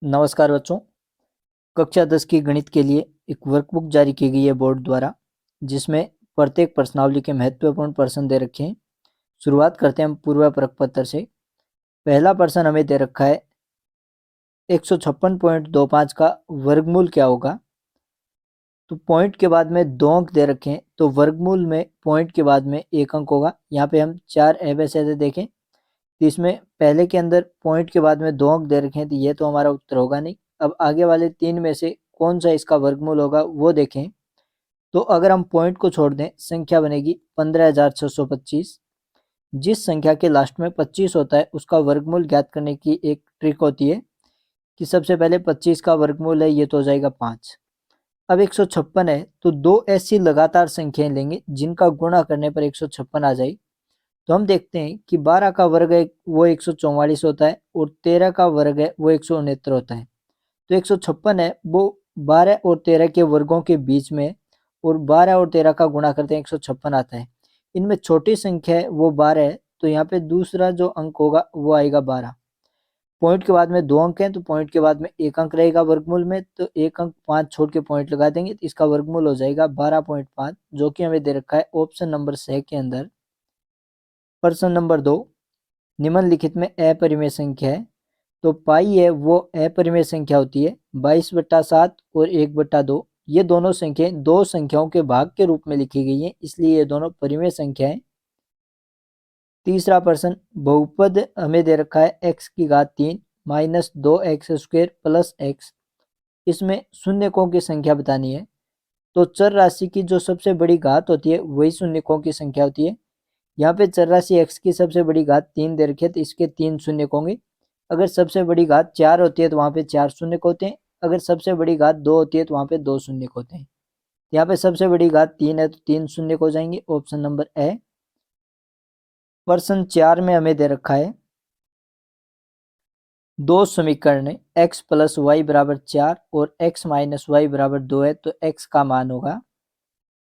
नमस्कार बच्चों। कक्षा 10 की गणित के लिए एक वर्कबुक जारी की गई है बोर्ड द्वारा, जिसमें प्रत्येक प्रश्नावली के महत्वपूर्ण प्रश्न दे रखे हैं। शुरुआत करते हैं हम पूर्व प्रश्न पत्र से। पहला प्रश्न हमें दे रखा है 156.25 का वर्गमूल क्या होगा। तो पॉइंट के बाद में 2 अंक दे रखे हैं, तो वर्गमूल में पॉइंट के बाद में 1 अंक होगा। यहाँ पे हम 4 ऐसे देखें तो इसमें पहले के अंदर पॉइंट के बाद में 2 अंक दे रखे हैं, तो ये तो हमारा उत्तर होगा नहीं। अब आगे वाले 3 में से कौन सा इसका वर्गमूल होगा वो देखें। तो अगर हम पॉइंट को छोड़ दें, संख्या बनेगी 15,625। जिस संख्या के लास्ट में 25 होता है उसका वर्गमूल ज्ञात करने की एक ट्रिक होती है कि सबसे पहले 25 का वर्गमूल है, ये तो हो जाएगा 5। अब 156 है, तो 2 ऐसी लगातार संख्याएं लेंगे जिनका गुणा करने पर 156 आ जाए। तो हम देखते हैं कि 12 का वर्ग है वो 144 होता है, और 13 का वर्ग है वो 169 होता है। तो 156 है वो 12 और 13 के वर्गों के बीच में, और 12 और 13 का गुणा करते हैं 156 आता है। इनमें छोटी संख्या है वो 12 है, तो यहाँ पे दूसरा जो अंक होगा वो आएगा 12। पॉइंट के बाद में 2 अंक हैं, तो पॉइंट के बाद में 1 अंक रहेगा वर्गमूल में, तो 1 अंक 5 छोड़ के पॉइंट लगा देंगे, तो इसका वर्गमूल हो जाएगा 12.5, जो कि हमें दे रखा है ऑप्शन नंबर 6 के अंदर। प्रश्न नंबर 2, निम्नलिखित में अपरिमेय संख्या है। तो पाई है वो अपरिमेय संख्या होती है। 22/7 और 1/2, ये दोनों संख्याएं दो संख्याओं के भाग के रूप में लिखी गई हैं, इसलिए ये दोनों परिमेय संख्याएं। तीसरा प्रश्न, बहुपद हमें दे रखा है x³ minus 2x² plus x। इसमें शून्यकों की संख्या बतानी है। तो चर राशि की जो सबसे बड़ी घात होती है वही शून्यकों की संख्या होती है। यहाँ पे चर राशि x की सबसे बड़ी घात 3 दे रखी है, तो इसके 3 शून्यक होंगे। अगर सबसे बड़ी घात 4 होती है तो वहाँ पे 4 शून्यक होते हैं। अगर सबसे बड़ी घात 2 होती है तो वहाँ पे 2 शून्यक होते हैं। यहाँ पे सबसे बड़ी घात 3 है, तो 3 शून्यक हो जाएंगे, ऑप्शन नंबर ए। प्रश्न 4 में हमें दे रखा है दो समीकरण x प्लस वाई बराबर 4 और x माइनस वाई बराबर 2 है, तो x का मान होगा।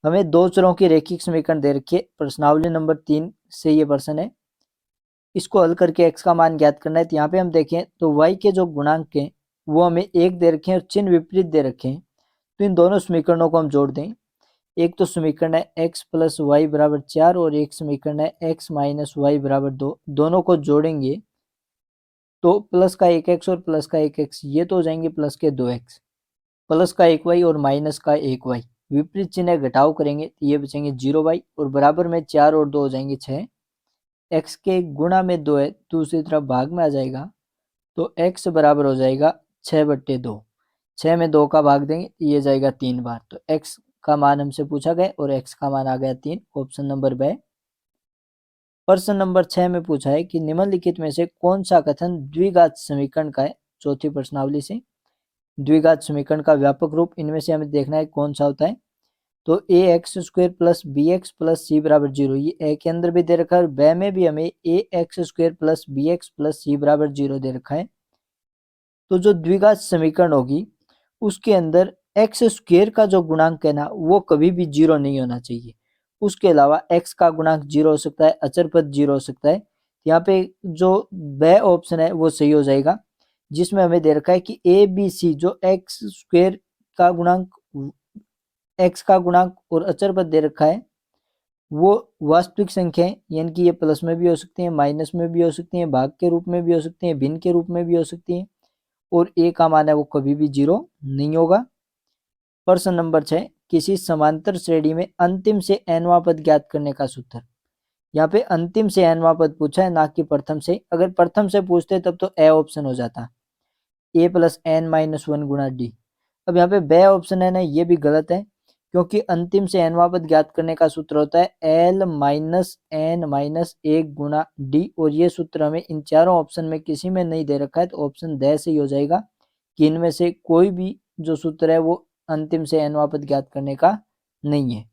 हमें दो चरों की रेखिक समीकरण दे रखी है, प्रश्नावली नंबर 3 से ये प्रश्न है। इसको हल करके x का मान ज्ञात करना है। तो यहाँ पे हम देखें तो y के जो गुणांक हैं वो हमें 1 दे रखे हैं और चिन्ह विपरीत दे रखे हैं। तो इन दोनों समीकरणों को हम जोड़ दें। एक तो समीकरण है x प्लस वाई बराबर 4 और एक समीकरण है x माइनस वाई बराबर 2। दोनों को जोड़ेंगे तो प्लस का 1x और प्लस का 1x ये तो हो जाएंगे प्लस के 2x, प्लस का 1y और माइनस का 1y। विपरीत चिन्ह घटाव करेंगे तो ये बचेंगे 0y, और बराबर में 4 और 2 हो जाएंगे 6। x के गुणा में 2 है, दूसरी तरफ भाग में आ जाएगा, तो x बराबर हो जाएगा 6/2। 6 में 2 का भाग देंगे तो ये जाएगा 3 बार। तो x का मान हमसे पूछा गया और x का मान आ गया 3, ऑप्शन नंबर ब। प्रश्न नंबर 6 में पूछा है कि निम्नलिखित में से कौन सा कथन द्विघात समीकरण का है। चौथी प्रश्नावली से, द्विघात समीकरण का व्यापक रूप इनमें से हमें देखना है कौन सा होता है। तो ax² plus bx plus c बराबर 0, ये ए के अंदर भी दे रखा है और ब में भी हमें ax² plus bx plus c बराबर 0 दे रखा है। तो जो द्विघात समीकरण होगी उसके अंदर x² का जो गुणांक है ना वो कभी भी 0 नहीं होना चाहिए। उसके अलावा x का गुणांक 0 हो सकता है, अचर पद 0 हो सकता है। यहाँ पे जो ब ऑप्शन है वो सही हो जाएगा, जिसमें हमें दे रखा है कि ए बी सी जो x² का गुणांक, x का गुणांक और अचर पद दे रखा है वो वास्तविक संख्या है, यानी कि ये प्लस में भी हो सकती है, माइनस में भी हो सकती है, भाग के रूप में भी हो सकती है, भिन्न के रूप में भी हो सकती है, और ए का मान है वो कभी भी 0 नहीं होगा। प्रश्न नंबर 6, किसी समांतर श्रेणी में अंतिम से nवां पद ज्ञात करने का सूत्र। यहाँ पे अंतिम से nवां पद पूछा है, ना कि प्रथम से। अगर प्रथम से पूछते तब तो ए ऑप्शन हो जाता, a प्लस n माइनस 1 गुणा डी। अब यहाँ पे ब ऑप्शन है ना, ये भी गलत है, क्योंकि अंतिम से nवां पद ज्ञात करने का सूत्र होता है l माइनस n माइनस 1 गुणा डी, और ये सूत्र हमें इन चारों ऑप्शन में किसी में नहीं दे रखा है, तो ऑप्शन द से ही हो जाएगा कि इनमें से कोई भी जो सूत्र है वो अंतिम से nवां पद ज्ञात करने का नहीं है।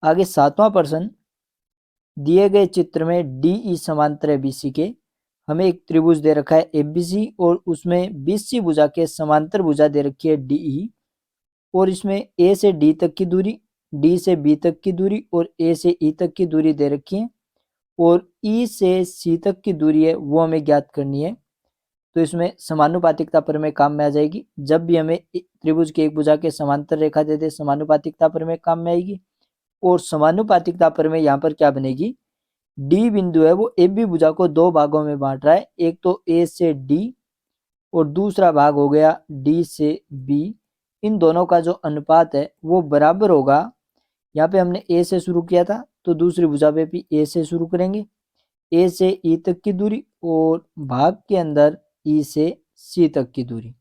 आगे 7वां प्रश्न, दिए गए चित्र में डी ई समांतर है बीसी के। हमें एक त्रिभुज दे रखा है एबीसी और उसमें बीसी भुजा के समांतर भुजा दे रखी है डीई, और इसमें ए से डी तक की दूरी, डी से बी तक की दूरी और ए से ई तक की दूरी दे रखी है, और ई से सी तक की दूरी है वो हमें ज्ञात करनी है। तो इसमें समानुपातिकता प्रमेय काम में आ जाएगी। जब भी हमें त्रिभुज की एक भुजा के समांतर रेखा दे दे, समानुपातिकता प्रमेय काम में आएगी। और समानुपातिकता प्रमेय यहाँ पर क्या बनेगी, डी बिंदु है वो ए बी भुजा को दो भागों में बांट रहा है, एक तो ए से डी और दूसरा भाग हो गया डी से बी। इन दोनों का जो अनुपात है वो बराबर होगा। यहाँ पे हमने ए से शुरू किया था तो दूसरी भुजा पे भी ए से शुरू करेंगे, ए से ई तक की दूरी और भाग के अंदर ई से सी तक की दूरी।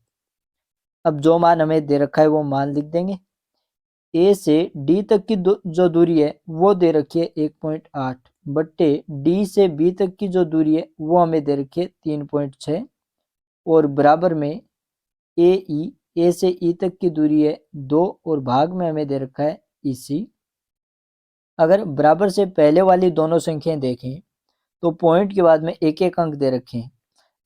अब जो मान हमें दे रखा है वो मान लिख देंगे। ए से डी तक की जो दूरी है वो दे रखी है 1.8 बट्टे डी से बी तक की जो दूरी है वो हमें दे रखी है 3.6 और बराबर में ए से ई तक की दूरी है 2 और भाग में हमें दे रखा है ई सी। अगर बराबर से पहले वाली दोनों संख्याएं देखें तो पॉइंट के बाद में एक एक अंक दे रखे हैं।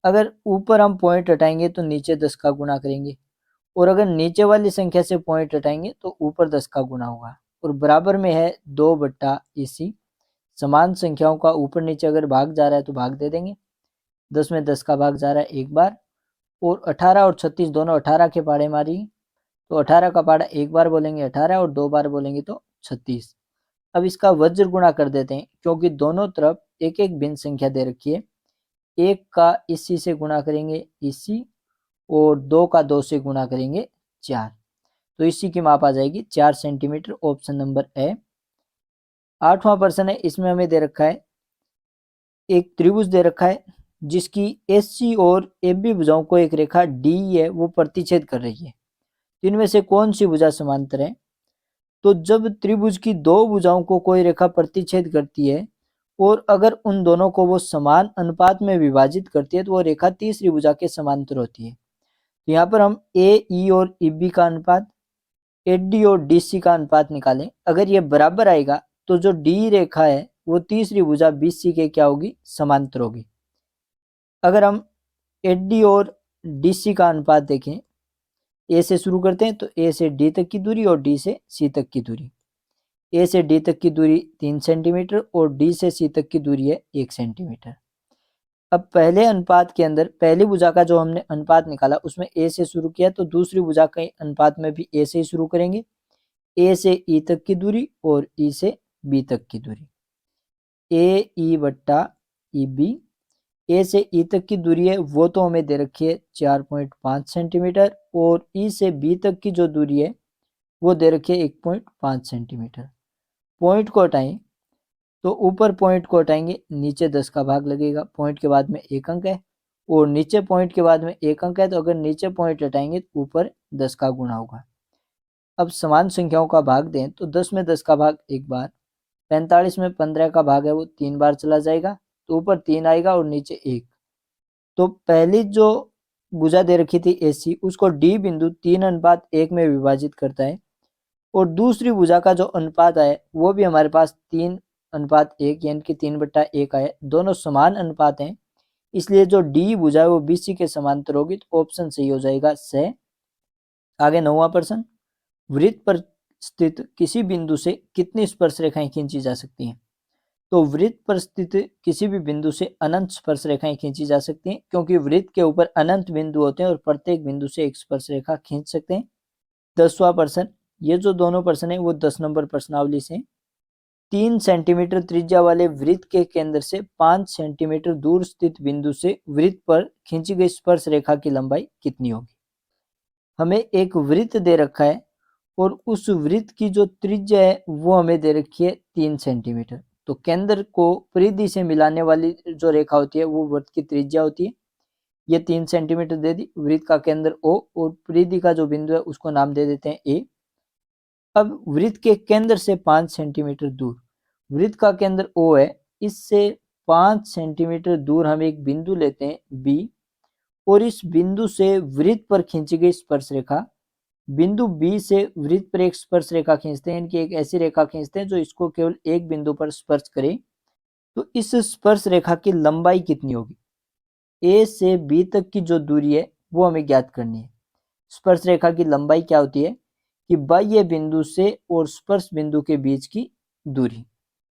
अगर ऊपर हम पॉइंट हटाएंगे तो नीचे 10 का गुणा करेंगे और अगर नीचे वाली संख्या से पॉइंट हटाएंगे तो ऊपर 10 का गुणा होगा और बराबर में है 2 बट्टा इसी। समान संख्याओं का ऊपर नीचे अगर भाग जा रहा है तो भाग दे देंगे। 10 में 10 का भाग जा रहा है एक बार और 18 और 36 दोनों 18 के पाड़े मारी तो 18 का पाड़ा एक बार बोलेंगे 18 और 2 बार बोलेंगे तो 36। अब इसका वज्र गुणा कर देते हैं क्योंकि दोनों तरफ एक एक भिन्न संख्या दे रखी है। एक का इसी से गुणा करेंगे इसी और 2 का 2 से गुणा करेंगे 4 तो इसी की माप आ जाएगी 4 सेंटीमीटर। Option number A. 8वां प्रश्न है, इसमें हमें दे रखा है एक त्रिभुज दे रखा है जिसकी एससी और एबी भुजाओं को एक रेखा डी है वो प्रतिच्छेद कर रही है। इनमें से कौन सी भुजा समांतर है। तो जब त्रिभुज की दो भुजाओं को कोई रेखा प्रतिच्छेद करती है और अगर उन दोनों को वो समान अनुपात में विभाजित करती है तो वो रेखा तीसरी भुजा के समांतर होती है। तो यहाँ पर हम ए ई और ई बी का अनुपात, ए डी और डी सी का अनुपात निकालें। अगर ये बराबर आएगा तो जो डी रेखा है वो तीसरी भुजा बी सी के क्या होगी, समांतर होगी। अगर हम ए डी और डी सी का अनुपात देखें, ए से शुरू करते हैं तो ए से डी तक की दूरी और डी से सी तक की दूरी। ए से डी तक की दूरी 3 सेंटीमीटर और डी से सी तक की दूरी है 1 सेंटीमीटर। अब पहले अनुपात के अंदर पहली भुजा का जो हमने अनुपात निकाला उसमें ए से शुरू किया तो दूसरी भुजा के अनुपात में भी ए से ही शुरू करेंगे। ए से ई तक की दूरी और ई से बी तक की दूरी, ए ई बट्टा ई बी। ए से ई तक की दूरी है वो तो हमें दे रखी है 4.5 सेंटीमीटर और ई से बी तक की जो दूरी है वो दे रखी है 1.5 सेंटीमीटर। पॉइंट को हटाएं तो ऊपर पॉइंट को हटाएंगे नीचे 10 का भाग लगेगा। पॉइंट के बाद में एक अंक है और नीचे पॉइंट के बाद में एक अंक है तो अगर नीचे पॉइंट हटाएंगे तो ऊपर 10 का गुणा होगा। अब समान संख्याओं का भाग दें तो 10 में 10 का भाग एक बार, 45 में 15 का भाग है वो 3 बार चला जाएगा तो ऊपर 3 आएगा और नीचे 1। तो पहली जो भुजा दे रखी थी एसी उसको डी बिंदु 3:1 में विभाजित करता है और दूसरी भुजा का जो अनुपात है वो भी हमारे पास 3:1 यानी कि 3/1 आया। दोनों समान अनुपात हैं इसलिए जो डी भुजा है वो बीसी के समांतर होगी तो ऑप्शन सही हो जाएगा से। आगे 9वां प्रश्न, वृत्त पर स्थित किसी बिंदु से कितनी स्पर्श रेखाएं खींची जा सकती हैं। तो वृत्त पर स्थित किसी भी बिंदु से अनंत स्पर्श रेखाएं खींची जा सकती हैं क्योंकि वृत्त के ऊपर अनंत बिंदु होते हैं और प्रत्येक बिंदु से एक स्पर्श रेखा खींच सकते हैं। 10वां प्रश्न, ये जो दोनों प्रश्न है वो 10 नंबर प्रश्नावली से। 3 सेंटीमीटर त्रिज्या वाले वृत्त के केंद्र से 5 सेंटीमीटर दूर स्थित बिंदु से वृत्त पर खींची गई स्पर्श रेखा की लंबाई कितनी होगी। हमें एक वृत्त दे रखा है और उस वृत्त की जो त्रिज्या है वो हमें दे रखी है 3 सेंटीमीटर। तो केंद्र को परिधि से मिलाने वाली जो रेखा होती है वो वृत्त की त्रिज्या होती है। ये 3 सेंटीमीटर दे दी। वृत्त का केंद्र ओ और परिधि का जो बिंदु है उसको नाम दे देते हैं ए। अब वृत्त के केंद्र से 5 सेंटीमीटर दूर, वृत्त का केंद्र ओ है, इससे 5 सेंटीमीटर दूर हम एक बिंदु लेते हैं बी और इस बिंदु से वृत्त पर खींची गई स्पर्श रेखा, बिंदु बी से वृत्त पर एक स्पर्श रेखा खींचते हैं, इनकी एक ऐसी रेखा खींचते हैं जो इसको केवल एक बिंदु पर स्पर्श करे। तो इस स्पर्श रेखा की लंबाई कितनी होगी। ए से बी तक की जो दूरी है वो हमें ज्ञात करनी है। स्पर्श रेखा की लंबाई क्या होती है कि बाह्य बिंदु से और स्पर्श बिंदु के बीच की दूरी।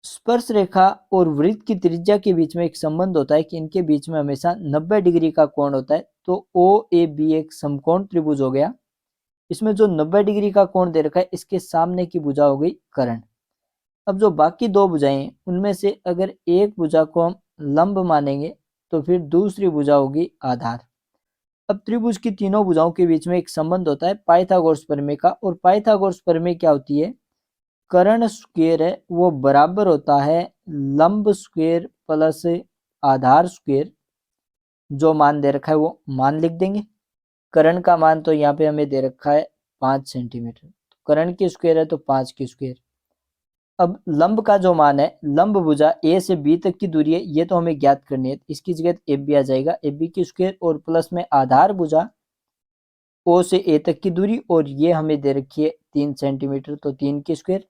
स्पर्श रेखा और वृत्त की त्रिज्या के बीच में एक संबंध होता है कि इनके बीच में हमेशा 90 डिग्री का कोण होता है तो OAB एक समकोण त्रिभुज हो गया। इसमें जो 90 डिग्री का कोण दे रखा है इसके सामने की भुजा हो गई कर्ण। अब जो बाकी दो भुजाएं हैं उनमें से अगर एक भुजा को हम लंब मानेंगे तो फिर दूसरी भुजा होगी आधार। अब त्रिभुज की तीनों भुजाओं के बीच में एक संबंध होता है पाइथागोरस प्रमेय का, और पाइथागोरस प्रमेय क्या होती है, कर्ण स्क्वायर है वो बराबर होता है लंब स्क्वायर प्लस आधार स्क्वायर। जो मान दे रखा है वो मान लिख देंगे। कर्ण का मान तो यहाँ पे हमें दे रखा है 5 सेंटीमीटर, कर्ण की स्क्वायर है तो 5 की स्क्वायर। अब लंब का जो मान है, लंब भुजा ए से बी तक की दूरी है, ये तो हमें ज्ञात करनी है, इसकी जगह ए बी आ जाएगा, ए बी की स्क्वायर और प्लस में आधार भुजा ओ से ए तक की दूरी, और ये हमें दे रखी है 3 सेंटीमीटर तो 3 की स्क्वायर।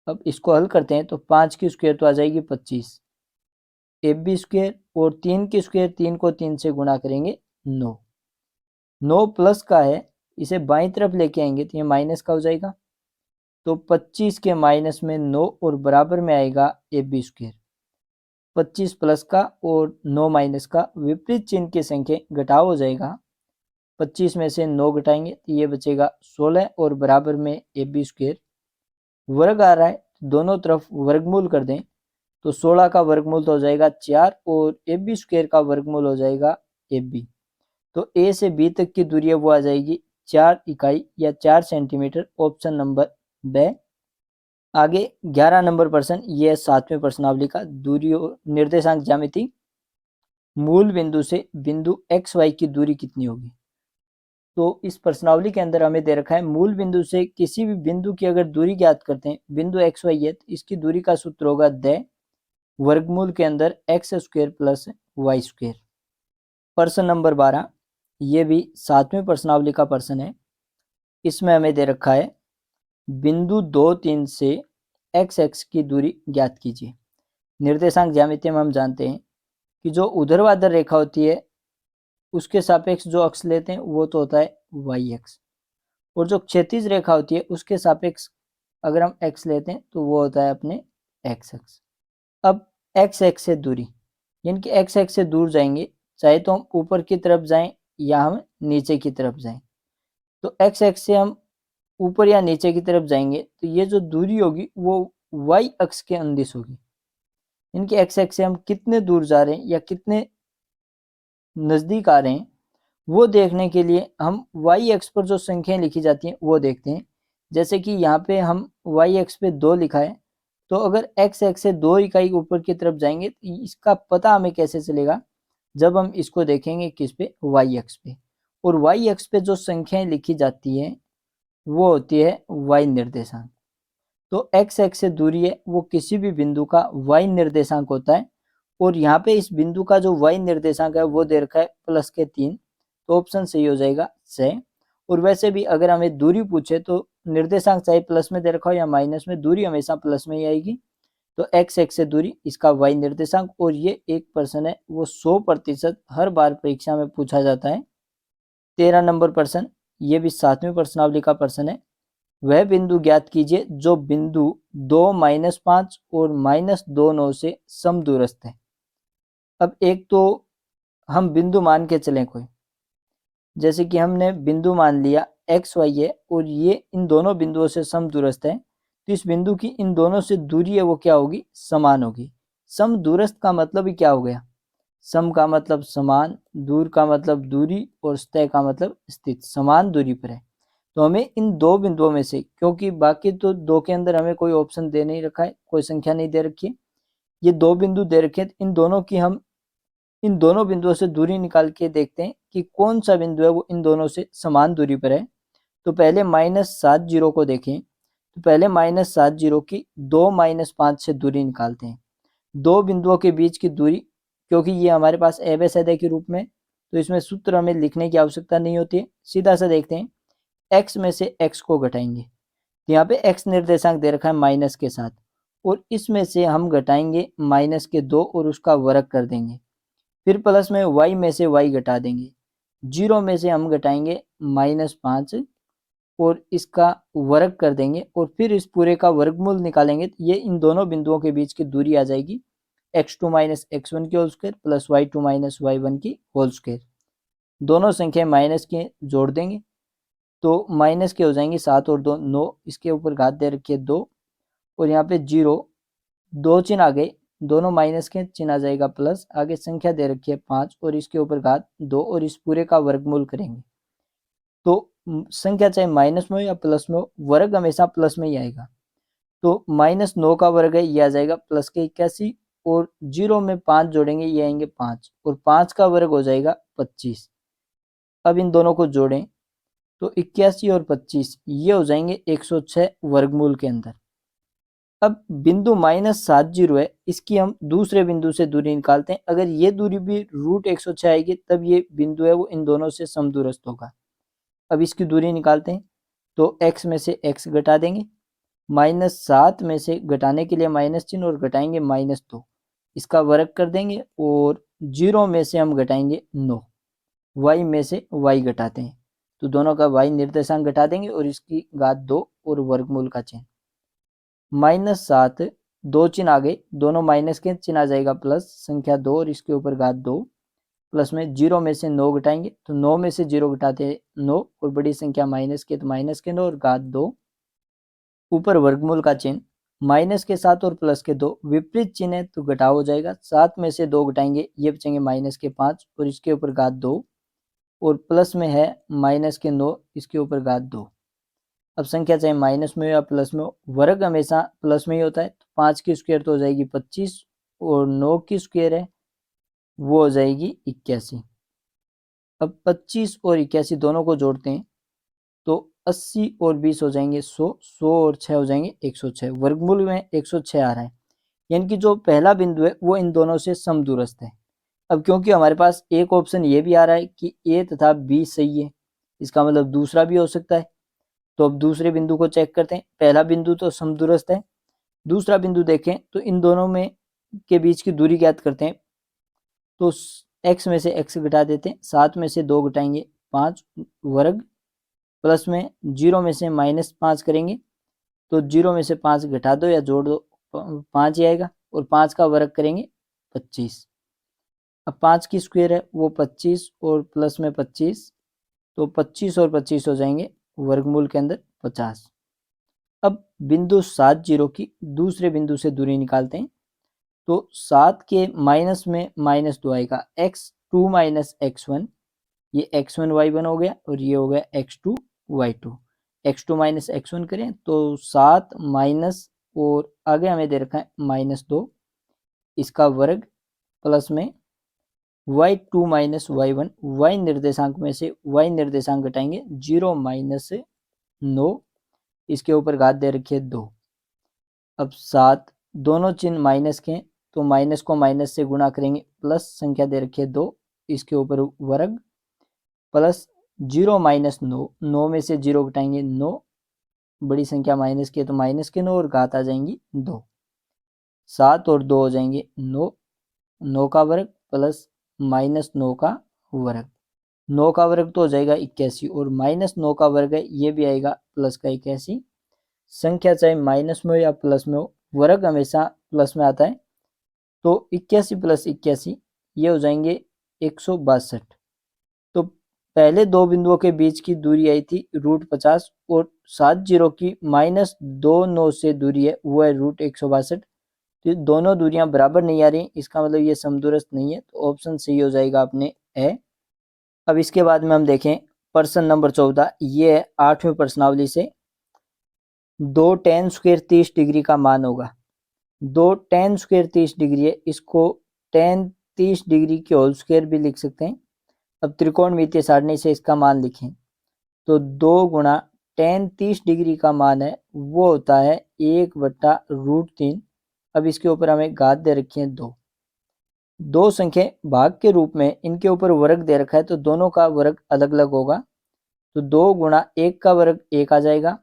अब इसको हल करते हैं तो 5 की स्क्वायर तो आ जाएगी 25, ए बी स्क्वायर और 3 की स्क्वायर, 3 को 3 से गुणा करेंगे 9, 9 प्लस का है, इसे बाईं तरफ लेके आएंगे तो ये माइनस का हो जाएगा, तो 25 के माइनस में 9 और बराबर में आएगा ए बी स्क्वायर। 25 प्लस का और 9 माइनस का विपरीत चिन्ह की संख्या घटाव हो जाएगा, 25 में से 9 घटाएंगे तो ये बचेगा 16 और बराबर में ए बी स्क्वायर। वर्ग आ रहा है दोनों तरफ वर्गमूल कर दें तो 16 का वर्गमूल तो हो जाएगा 4 और ए बी स्क्वायर का वर्गमूल हो जाएगा ए बी। तो ए से बी तक की दूरी वो आ जाएगी 4 इकाई या 4 सेंटीमीटर, ऑप्शन नंबर ब। आगे 11 नंबर प्रश्न, ये 7वें प्रश्नावली का दूरी और निर्देशांक ज्यामिति। मूल बिंदु से बिंदु एक्स वाई की दूरी कितनी होगी। तो इस प्रश्नावली के अंदर हमें दे रखा है मूल बिंदु से किसी भी बिंदु की अगर दूरी ज्ञात करते हैं, बिंदु एक्स वाई है तो इसकी दूरी का सूत्र होगा द वर्गमूल के अंदर x square plus y square. प्रश्न नंबर 12, ये भी 7वें प्रश्नावली का प्रश्न है। इसमें हमें दे रखा है बिंदु 2 3 से एक्स एक्स की दूरी ज्ञात कीजिए। निर्देशांक ज्यामिति में हम जानते हैं कि जो ऊर्ध्वाधर रेखा होती है उसके सापेक्ष जो अक्ष लेते हैं वो तो होता है वाई एक्स, और जो क्षैतिज रेखा होती है उसके सापेक्ष अगर हम एक्स लेते हैं तो वो होता है अपने एक्स एक्स। अब एक्स एक्स से दूरी, यानी कि एक्स एक्स से दूर जाएंगे, चाहे तो हम ऊपर की तरफ जाएं या हम नीचे की तरफ जाएं। तो एक्स एक्स से हम ऊपर या नीचे की तरफ जाएंगे तो ये जो दूरी होगी वो वाई अक्ष के अंदिश होगी, इनके एक्स एक्स से हम कितने दूर जा रहे हैं या कितने नजदीक आ रहे हैं वो देखने के लिए हम वाई एक्स पर जो संख्याएं लिखी जाती हैं वो देखते हैं। जैसे कि यहाँ पे हम वाई एक्स पे 2 लिखा है, तो अगर एक्स एक्स से 2 इकाई ऊपर की तरफ जाएंगे तो इसका पता हमें कैसे चलेगा, जब हम इसको देखेंगे किस पे, वाई एक्स पे। और वाई एक्स पे जो संख्याएं लिखी जाती है वो होती है वाई निर्देशांक। तो एक्स एक्स से दूरी है वो किसी भी बिंदु का वाई निर्देशांक होता है, और यहाँ पे इस बिंदु का जो वाई निर्देशांक है वो दे रखा है प्लस के 3, तो ऑप्शन सही हो जाएगा 6। और वैसे भी अगर हमें दूरी पूछे तो निर्देशांक चाहे प्लस में दे रखा हो या माइनस में, दूरी हमेशा प्लस में ही आएगी। तो एक्स एक्स से दूरी इसका वाई निर्देशांक, और ये एक प्रश्न है वो 100% हर बार परीक्षा में पूछा जाता है। 13 नंबर प्रश्न, ये भी 7वें प्रश्नावली का प्रश्न है। वह बिंदु ज्ञात कीजिए जो बिंदु 2 -5 और -2 से समदूरस्थ है। अब एक तो हम बिंदु मान के चलें कोई, जैसे कि हमने बिंदु मान लिया एक्स वाई है और ये इन दोनों बिंदुओं से समदूरस्थ है, तो इस बिंदु की इन दोनों से दूरी है वो क्या होगी, समान होगी। समदूरस्थ का मतलब ही क्या हो गया, सम का मतलब समान, दूर का मतलब दूरी, और स्थ का मतलब स्थित, समान दूरी पर है। तो हमें इन दो बिंदुओं में से, क्योंकि बाकी तो दो के अंदर हमें कोई ऑप्शन दे नहीं रखा है, कोई संख्या नहीं दे रखी है, ये दो बिंदु दे रखे हैं, इन दोनों की हम इन दोनों बिंदुओं से दूरी निकाल के देखते हैं कि कौन सा बिंदु है वो इन दोनों से समान दूरी पर है। तो पहले -7 जीरो को देखें, तो पहले -7 जीरो की 2 -5 से दूरी निकालते हैं। दो बिंदुओं के बीच की दूरी, क्योंकि ये हमारे पास अवैध के रूप में, तो इसमें सूत्र हमें लिखने की आवश्यकता नहीं होती है, सीधा सा देखते हैं। x में से x को घटाएंगे, तो यहाँ पे x निर्देशांक दे रखा है माइनस के साथ, और इसमें से हम घटाएंगे -2 और उसका वर्ग कर देंगे। फिर प्लस में y में से y घटा देंगे, 0 में से हम घटाएंगे -5 और इसका वर्ग कर देंगे, और फिर इस पूरे का वर्गमूल निकालेंगे तो ये इन दोनों बिंदुओं के बीच की दूरी आ जाएगी x2 - x1 की whole square plus y2 - y1 की होल स्क्वायर। दोनों संख्या माइनस के जोड़ देंगे तो माइनस के हो जाएंगे 7 और 2 9, इसके ऊपर घात दे रखी है 2 और यहाँ पे 0, 2 चिन्ह आ गए, दोनों माइनस के चिन्ह आ जाएगा प्लस, आगे संख्या दे रखी है 5 और इसके ऊपर घात 2 और इस पूरे का वर्गमूल करेंगे। तो संख्या चाहे माइनस में हो या प्लस में हो, वर्ग हमेशा प्लस में ही आएगा। तो -9 का वर्ग है, ये आ जाएगा प्लस के 81 और 0 में 5 जोड़ेंगे, ये आएंगे 5 और 5 का वर्ग हो जाएगा 25। अब इन दोनों को जोड़ें तो 81 और 25 ये हो जाएंगे 106 वर्गमूल के अंदर। अब बिंदु -70 है, इसकी हम दूसरे बिंदु से दूरी निकालते हैं। अगर ये दूरी भी √106 आएगी तब ये बिंदु है वो इन दोनों से समदूरस्थ होगा। अब इसकी दूरी निकालते हैं तो x में से x घटा देंगे, -7 में से घटाने के लिए माइनस चिन्ह और घटाएंगे -2, इसका वर्ग कर देंगे और 0 में से हम घटाएंगे 9, y में से y घटाते हैं तो दोनों का y निर्देशांक घटा देंगे और इसकी घात 2 और वर्गमूल का चिन्ह। -7, 2 चिन्ह आ गए, दोनों माइनस के चिन्ह आ जाएगा प्लस, संख्या 2 और इसके ऊपर घात 2 प्लस में 0 में से 9 घटाएंगे तो 9 में से 0 घटाते 9 और बड़ी संख्या माइनस के तो माइनस के 9 और घात 2, ऊपर वर्गमूल का चिन्ह, माइनस के 7 और प्लस के 2 विपरीत चिन्ह है तो घटाव हो जाएगा, 7 में से 2 घटाएंगे ये बचेंगे माइनस के 5 और इसके ऊपर घात 2 और प्लस में है माइनस के 9, इसके ऊपर घात 2। अब संख्या चाहे माइनस में हो या प्लस में हो, वर्ग हमेशा प्लस में ही होता है। तो 5 की स्क्वायर तो हो जाएगी 25 और 9 की स्क्वायर है वो हो जाएगी 81। अब 25 और 81 दोनों को जोड़ते हैं तो 80 और 20 हो जाएंगे 100, 100 और 6 हो जाएंगे 106, वर्गमूल में 106 आ रहा है, यानी कि जो पहला बिंदु है वो इन दोनों से समदूरस्थ है। अब क्योंकि हमारे पास एक ऑप्शन ये भी आ रहा है कि ए तथा बी सही है, इसका मतलब दूसरा भी हो सकता है। तो अब दूसरे बिंदु को चेक करते हैं, पहला बिंदु तो समदूरस्थ है, दूसरा बिंदु देखें तो इन दोनों में के बीच की दूरी ज्ञात करते हैं। तो x में से x घटा देते हैं, 7 में से 2 घटाएंगे 5 वर्ग प्लस में 0 में से -5 करेंगे तो 0 में से 5 घटा दो या जोड़ दो 5 ही आएगा और 5 का वर्ग करेंगे 25। अब 5 की स्क्वायर है वो 25 और प्लस में 25 तो 25 और 25 हो जाएंगे वर्गमूल के अंदर 50। अब बिंदु 70 की दूसरे बिंदु से दूरी निकालते हैं तो 7 के माइनस में -2 आएगा, x2 माइनस x1, ये x1 y1 हो गया और ये हो गया x2 y2। x2 minus x1 करें तो 7 माइनस और आगे हमें दे रखा है -2, इसका वर्ग प्लस में y2 माइनस y1, y निर्देशांक में से y निर्देशांक घटाएंगे 0 माइनस 9, इसके ऊपर घात दे रखी है 2। अब 7, दोनों चिन्ह माइनस के तो माइनस को माइनस से गुणा करेंगे, प्लस संख्या दे रखी है 2, इसके ऊपर वर्ग प्लस 0 माइनस 9, 9 में से 0 घटाएंगे 9, बड़ी संख्या माइनस के तो माइनस के 9 और घात आ जाएंगी 2, 7 और 2 हो जाएंगे 9, 9 का वर्ग प्लस -9 का वर्ग, 9 का वर्ग तो हो जाएगा 81 और -9 का वर्ग है ये भी आएगा प्लस का 81। संख्या चाहे माइनस में हो या प्लस में हो, वर्ग हमेशा प्लस में आता है। तो 81 प्लस 81 ये हो जाएंगे 162। तो पहले दो बिंदुओं के बीच की दूरी आई थी √50 और 70 की -29 से दूरी है वो है √162। तो दोनों दूरियां बराबर नहीं आ रही, इसका मतलब ये समदूरस्थ नहीं है, तो ऑप्शन सही हो जाएगा अपने ए। अब इसके बाद में हम देखें प्रश्न नंबर 14, ये है 8वें प्रश्नावली से, 2 tan स्क्वायर 30 डिग्री का मान होगा। 2 tan स्क्वायर 30 डिग्री है, इसको tan 30 डिग्री के होल स्क्वायर भी लिख सकते हैं। अब त्रिकोणमितीय सारणी से इसका मान लिखें तो 2 गुणा tan 30 डिग्री का मान है वो होता है 1/√3। अब इसके ऊपर हमें घात दे रखी है 2, दो संख्या भाग के रूप में इनके ऊपर वर्ग दे रखा है तो दोनों का वर्ग अलग अलग होगा। तो 2 गुणा 1 का वर्ग 1 आ जाएगा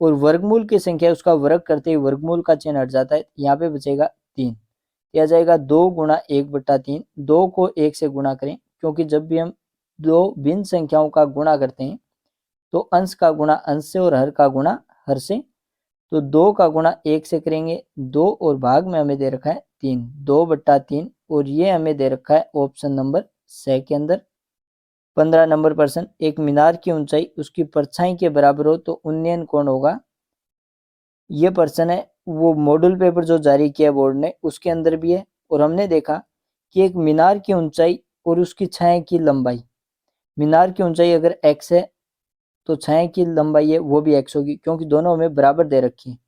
और वर्गमूल की संख्या उसका वर्ग करते ही वर्गमूल का चिन्ह हट जाता है, यहाँ पे बचेगा 3, यह जाएगा 2 गुणा 1/3। 2 को 1 से गुणा करें क्योंकि जब भी हम दो भिन्न संख्याओं का गुणा करते हैं तो अंश का गुणा अंश से और हर का गुणा हर से। तो 2 का गुणा 1 से करेंगे 2 और भाग में हमें दे रखा है 3, 2/3 और ये हमें दे रखा है ऑप्शन नंबर 6 के अंदर। 15 नंबर प्रश्न, एक मीनार की ऊंचाई उसकी परछाई के बराबर हो तो उन्नयन कौन होगा। ये प्रश्न है वो मॉडल पेपर जो जारी किया बोर्ड ने उसके अंदर भी है। और हमने देखा कि एक मीनार की ऊंचाई और उसकी छाया की लंबाई, मीनार की ऊंचाई अगर x है तो छाया की लंबाई है वो भी x होगी, क्योंकि दोनों हमें बराबर दे रखी है।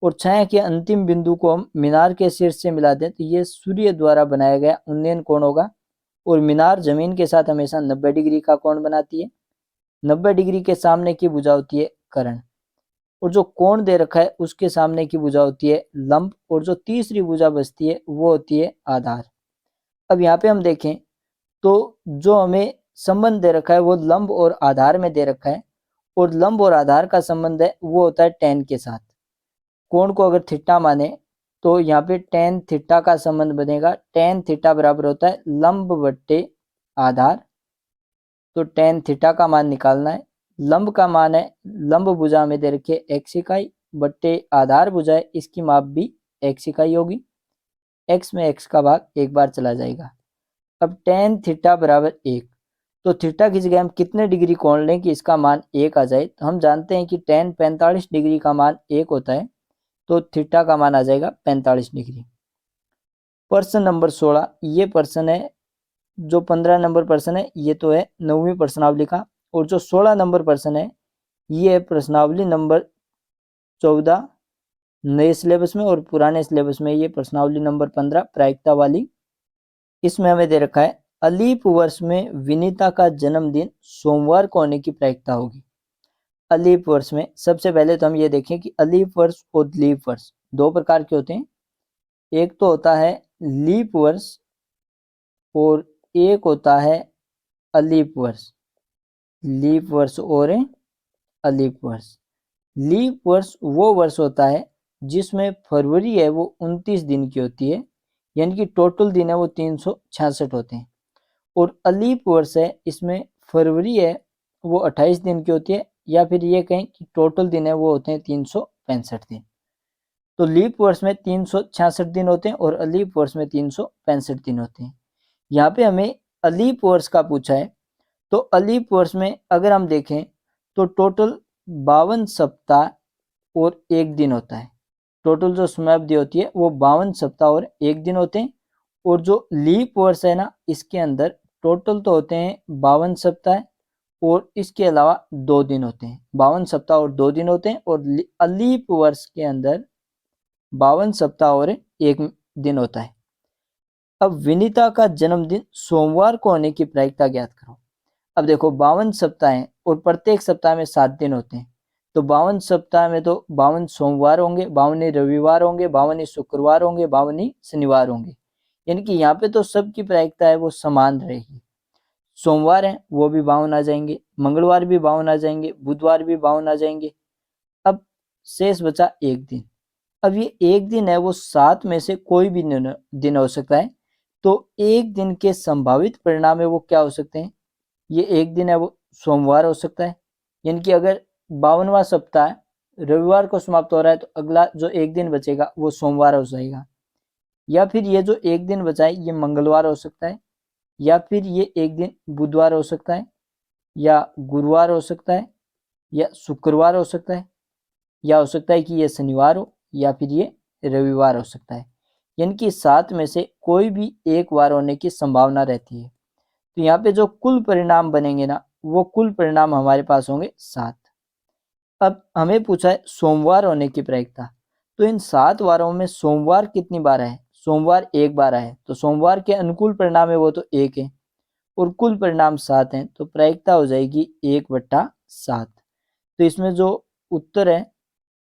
और छाया के अंतिम बिंदु को हम मीनार के शीर्ष से मिला दें तो ये सूर्य द्वारा बनाया गया उन्नयन कोण होगा। और मीनार जमीन के साथ हमेशा 90 डिग्री का कोण बनाती है। 90 डिग्री के सामने की भुजा होती है कर्ण, और जो कोण दे रखा है उसके सामने की भुजा होती है लंब, और जो तीसरी भुजा बचती है वो होती है आधार। अब यहाँ पे हम देखें तो जो हमें संबंध दे रखा है वो लंब और आधार में दे रखा है, और लंब और आधार का संबंध है वो होता है tan के साथ। कोण को अगर थीटा माने तो यहाँ पे tan थीटा का संबंध बनेगा, tan थीटा बराबर होता है लंब बट्टे आधार। तो tan थीटा का मान निकालना है। लंब का मान है, लंब भुजा में दे रखे x इकाई बट्टे आधार भुजा है इसकी माप भी x इकाई होगी। x में x का भाग एक बार चला जाएगा। अब tan थीटा बराबर 1, तो थीटा की जगह हम कितने डिग्री कोण लें कि इसका मान 1 आ जाए। तो हम जानते हैं कि tan 45 डिग्री का मान 1 होता है, तो थीटा का मान आ जाएगा 45 डिग्री। प्रश्न नंबर 16, ये प्रश्न है जो 15 नंबर प्रश्न है ये तो है 9वीं प्रश्नावली का, और जो 16 नंबर प्रश्न है ये है प्रश्नावली नंबर 14 नए सिलेबस में, और पुराने सिलेबस में ये प्रश्नावली नंबर 15 प्रायिकता वाली। इसमें हमें दे रखा है अलीप वर्ष में विनीता का जन्मदिन सोमवार को होने की प्रायिकता होगी। अलीप वर्ष में सबसे पहले तो हम ये देखें कि अलीप वर्ष और लीप वर्ष दो प्रकार के होते हैं। एक तो होता है लीप वर्ष और एक होता है अलीप वर्ष। लीप वर्ष और अलीप वर्ष। लीप वर्ष वो वर्ष होता है जिसमें फरवरी है वो 29 दिन की होती है, यानी कि टोटल दिन है वो 366 होते हैं। और अलीप वर्ष है इसमें फरवरी है वो 28 दिन की होती है, या फिर ये कहें कि टोटल दिन है वो होते हैं 365 दिन। तो लीप वर्ष में 366 दिन होते हैं और अलीप वर्ष में 365 दिन होते हैं। यहाँ पे हमें अलीप वर्ष का पूछा है, तो अलीप वर्ष में अगर हम देखें तो टोटल 52 सप्ताह और 1 दिन होता है। टोटल जो समयावधि होती है वो 52 सप्ताह और 1 दिन होते हैं। और जो लीप वर्ष है ना इसके अंदर टोटल तो होते हैं 52 सप्ताह और इसके अलावा 2 दिन होते हैं। 52 सप्ताह और 2 दिन होते हैं, और अलीप वर्ष के अंदर 52 सप्ताह और 1 दिन होता है। अब विनीता का जन्मदिन सोमवार को होने की प्रायिकता ज्ञात करो। अब देखो 52 सप्ताह हैं और प्रत्येक सप्ताह में 7 दिन होते हैं, तो 52 सप्ताह में तो 52 सोमवार होंगे, 52 रविवार होंगे, 52 शुक्रवार होंगे, 52 शनिवार होंगे, यानी कि यहाँ पे तो सबकी प्रायिकता है वो समान रहेगी। सोमवार है वो भी 52 आ जाएंगे, मंगलवार भी 52 आ जाएंगे, बुधवार भी 52 आ जाएंगे। अब शेष बचा एक दिन। अब ये एक दिन है वो 7 में से कोई भी दिन हो सकता है, तो एक दिन के संभावित परिणाम है वो क्या हो सकते हैं। ये एक दिन है वो सोमवार हो सकता है, यानी कि अगर 52वां सप्ताह रविवार को समाप्त हो रहा है तो अगला जो एक दिन बचेगा वो सोमवार हो जाएगा। या फिर ये जो एक दिन बचा है ये मंगलवार हो सकता है, या फिर ये एक दिन बुधवार हो सकता है, या गुरुवार हो सकता है, या शुक्रवार हो सकता है, या हो सकता है कि ये शनिवार हो, या फिर ये रविवार हो सकता है। यानी कि 7 में से कोई भी एक वार होने की संभावना रहती है। तो यहाँ पे जो कुल परिणाम बनेंगे ना वो कुल परिणाम हमारे पास होंगे 7। अब हमें पूछा है सोमवार होने की प्रायिकता, तो इन 7 वारों में सोमवार कितनी बार है। सोमवार एक बार है, तो सोमवार के अनुकूल परिणाम है वो तो 1 है, और कुल परिणाम 7 हैं, तो प्रायिकता हो जाएगी 1/7। तो इसमें जो उत्तर है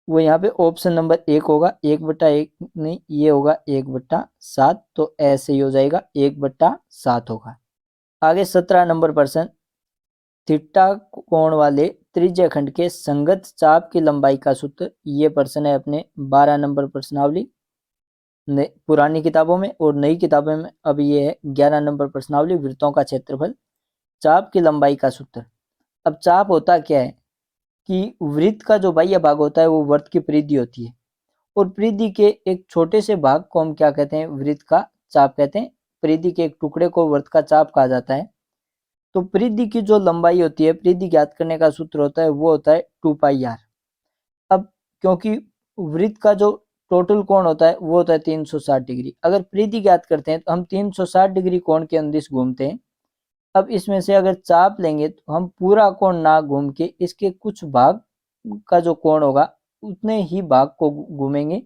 वो यहाँ पे ऑप्शन नंबर 1 होगा। 1/1 नहीं, ये होगा 1/7, तो ऐसे ही हो जाएगा 1/7 होगा। आगे 17 नंबर प्रश्न, थीटा कोण वाले त्रिज्य खंड के संगत चाप की लंबाई का सूत्र। ये प्रश्न है अपने 12 नंबर प्रश्नावली पुरानी किताबों में, और नई किताबों में अब ये है 11 नंबर प्रश्नावली वृत्तों का क्षेत्रफल चाप की लंबाई का सूत्र। अब चाप होता क्या है कि वृत्त का जो बाह्य भाग होता है वो वृत्त की परिधि होती है, और परिधि के एक छोटे से भाग को हम क्या कहते हैं, वृत्त का चाप कहते हैं। परिधि के एक टुकड़े को वृत्त का चाप कहा जाता है। तो परिधि की जो लंबाई होती है, परिधि ज्ञात करने का सूत्र होता है वो होता है 2πr। अब क्योंकि वृत्त का जो टोटल कोण होता है वो होता है 360 डिग्री। अगर परिधि ज्ञात करते हैं तो हम 360 डिग्री कोण के अंदिश घूमते हैं। अब इसमें से अगर चाप लेंगे तो हम पूरा कोण ना घूम के इसके कुछ भाग का जो कोण होगा उतने ही भाग को घूमेंगे।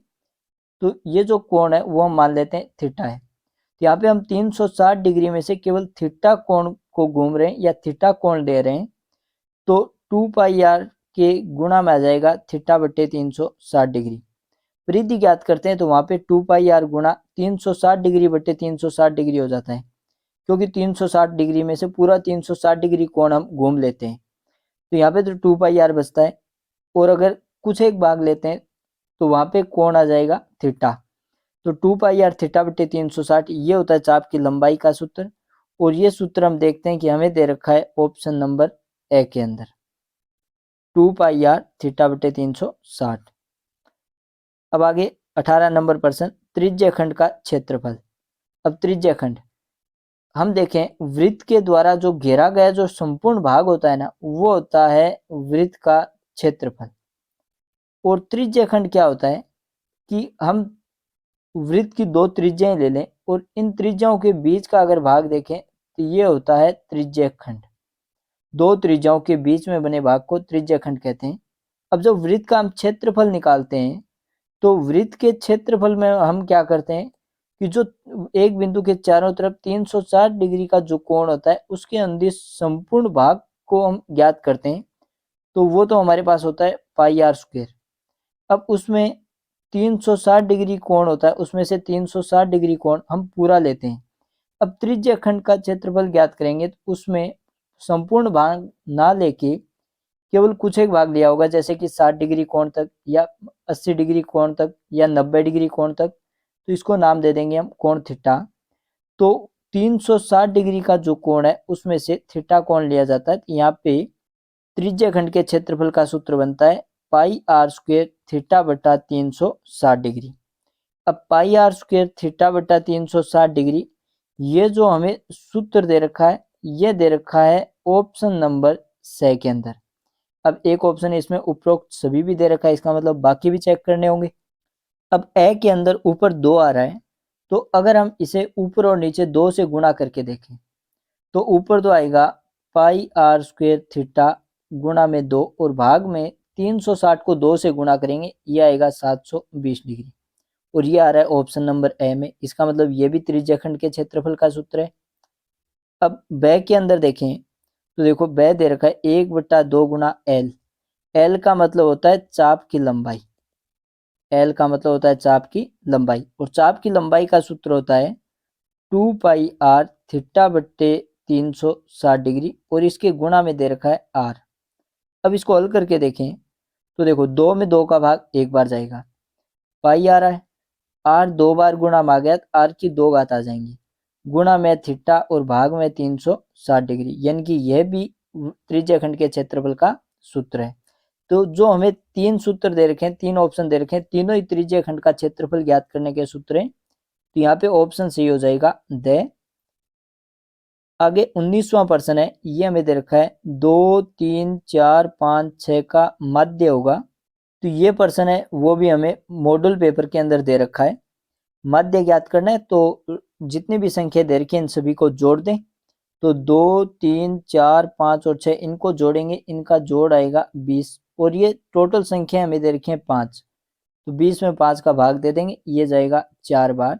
तो ये जो कोण है वो हम मान लेते हैं थीटा है। तो यहाँ पे हम 360 डिग्री में से केवल थीटा कोण को घूम रहे हैं या थीटा कोण ले रहे हैं, तो 2πr के गुणा में आ जाएगा थीटा बटे 360 डिग्री। परिधि ज्ञात करते हैं तो वहां पे 2πr गुणा 360 डिग्री बटे 360 डिग्री हो जाता है, क्योंकि 360 डिग्री में से पूरा 360 डिग्री कोण हम घूम लेते हैं। तो यहाँ पे तो 2πr बचता है, और अगर कुछ एक भाग लेते हैं तो वहां पे कोण आ जाएगा थीटा। तो 2πr थीटा बटे 360 ये होता है चाप की लंबाई का सूत्र। और ये सूत्र हम देखते हैं कि हमें दे रखा है ऑप्शन नंबर ए के अंदर 2πr थीटा बटे 360। अब आगे 18 नंबर प्रश्न, त्रिज्य खंड का क्षेत्रफल। अब त्रिज्य खंड हम देखें, वृत्त के द्वारा जो घेरा गया जो संपूर्ण भाग होता है ना, वो होता है वृत्त का क्षेत्रफल। और त्रिज्य खंड क्या होता है कि हम वृत्त की दो त्रिज्याएं ले लें और इन त्रिज्याओं के बीच का अगर भाग देखें तो ये होता है त्रिज्य खंड। दो त्रिज्याओं के बीच में बने भाग को त्रिज्य खंड कहते हैं। अब जब वृत्त का हम क्षेत्रफल निकालते हैं तो वृत्त के क्षेत्रफल में हम क्या करते हैं कि जो एक बिंदु के चारों तरफ 360 डिग्री का जो कोण होता है उसके अंदिश संपूर्ण भाग को हम ज्ञात करते हैं। तो वो तो हमारे पास होता है πr²। अब उसमें 360 डिग्री कोण होता है, उसमें से 360 डिग्री कोण हम पूरा लेते हैं। अब त्रिज्य खंड का क्षेत्रफल ज्ञात करेंगे तो उसमें संपूर्ण भाग ना लेके केवल कुछ एक भाग लिया होगा, जैसे कि 60 डिग्री कोण तक या 80 डिग्री कोण तक या 90 डिग्री कोण तक, तो इसको नाम दे देंगे हम कोण थीटा। तो 360 डिग्री का जो कोण है उसमें से थीटा कोण लिया जाता है। तो यहाँ पे त्रिज्य खंड के क्षेत्रफल का सूत्र बनता है πr² थीटा बटा 360 डिग्री। अब πr² थीटा बटा 360 डिग्री ये जो हमें सूत्र दे रखा है ये दे रखा है ऑप्शन नंबर सी के अंदर। अब एक ऑप्शन इसमें उपरोक्त सभी भी दे रखा है, इसका मतलब बाकी भी चेक करने होंगे। अब ए के अंदर ऊपर 2 आ रहा है, तो अगर हम इसे ऊपर और नीचे 2 से गुणा करके देखें तो ऊपर तो आएगा πr² थीटा गुणा में 2 और भाग में 360 को 2 से गुणा करेंगे ये आएगा 720 डिग्री। और ये आ रहा है ऑप्शन नंबर ए में, इसका मतलब ये भी त्रिज्य खंड के क्षेत्रफल का सूत्र है। अब ब के अंदर देखें तो देखो ब दे रखा है 1/2 गुणा एल। एल का मतलब होता है चाप की लंबाई, एल का मतलब होता है चाप की लंबाई, और चाप की लंबाई का सूत्र होता है 2πr थीटा बट्टे 360 डिग्री और इसके गुणा में दे रखा है आर। अब इसको हल करके देखें तो देखो 2 में 2 का भाग एक बार जाएगा, पाई आ रहा है, आर 2 बार गुणा में आ गया तो आर की 2 घात आ जाएंगी, गुणा में थीटा और भाग में 360 डिग्री, यानी कि यह भी त्रिज्य खंड के क्षेत्रफल का सूत्र है। तो जो हमें 3 सूत्र दे रखे हैं, 3 ऑप्शन दे रखे हैं, तीनों ही त्रिज्य खंड का क्षेत्रफल ज्ञात करने के सूत्र हैं। तो यहाँ पे ऑप्शन सही हो जाएगा द। आगे 19वां प्रश्न है, ये हमें दे रखा है 2 3 4 5 6 का मध्य होगा। तो ये प्रश्न है वो भी हमें मॉडल पेपर के अंदर दे रखा है, मध्य ज्ञात करना है। तो जितनी भी संख्या दे रखी है इन सभी को जोड़ दें, तो 2 3 4 5 और 6 इनको जोड़ेंगे, इनका जोड़ आएगा 20 और ये टोटल संख्या हमें दे रखी है 5, तो 20 में 5 का भाग दे देंगे, ये जाएगा 4 बार।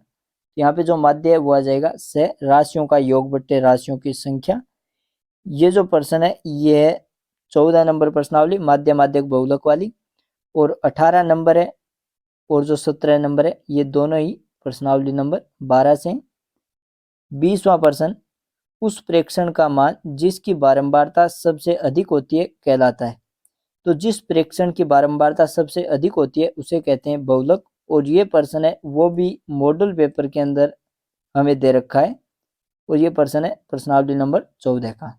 यहाँ पे जो माध्य है वो आ जाएगा से राशियों का योग बट्टे राशियों की संख्या। ये जो प्रश्न है ये है 14 नंबर प्रश्नावली माध्य माध्यक बहुलक वाली, और 18 नंबर है और जो 17 नंबर है ये दोनों ही प्रश्नावली नंबर 12 से। 20वां प्रश्न, उस प्रेक्षण का मान जिसकी बारंबारता सबसे अधिक होती है कहलाता है। तो जिस प्रेक्षण की बारंबारता सबसे अधिक होती है उसे कहते हैं बहुलक, और ये प्रश्न है वो भी मॉडल पेपर के अंदर हमें दे रखा है, और ये प्रश्न है प्रश्नावली नंबर 14 का।